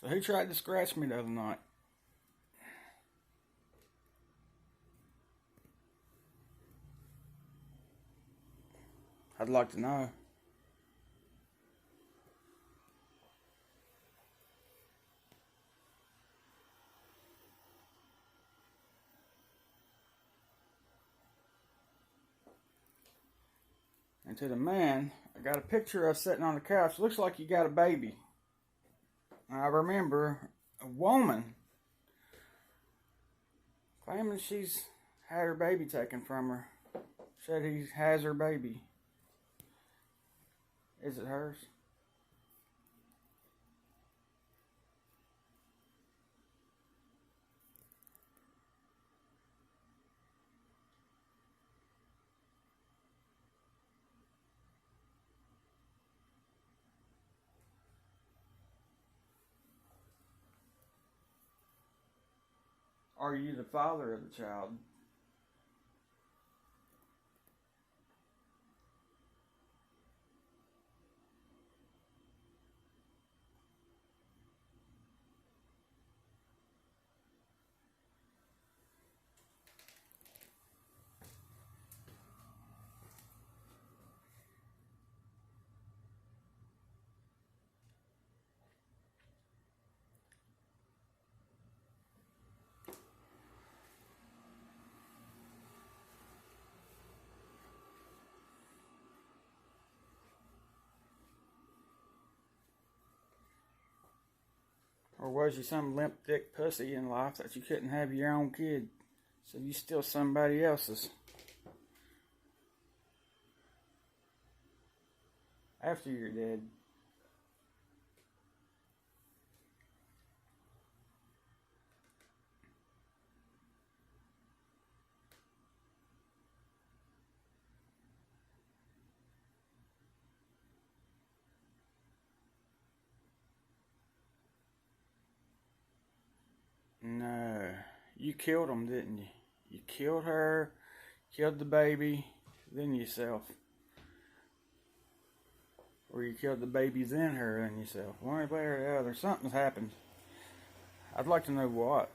So who tried to scratch me the other night? I'd like to know. And to the man, I got a picture of sitting on the couch. Looks like you got a baby. I remember a woman claiming she's had her baby taken from her. Said he has her baby. Is it hers? Are you the father of the child? Or was you some limp dick pussy in life that you couldn't have your own kid, so you still somebody else's? After you're dead. No, you killed them, didn't you? You killed her, killed the baby, then yourself. Or you killed the baby, then her, then yourself. One way or the other, something's happened. I'd like to know what.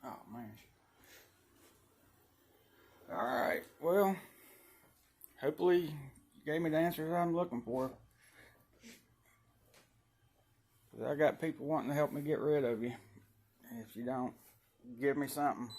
Oh, man. Alright, well, hopefully you gave me the answers I'm looking for. Because I got people wanting to help me get rid of you. If you don't, give me something.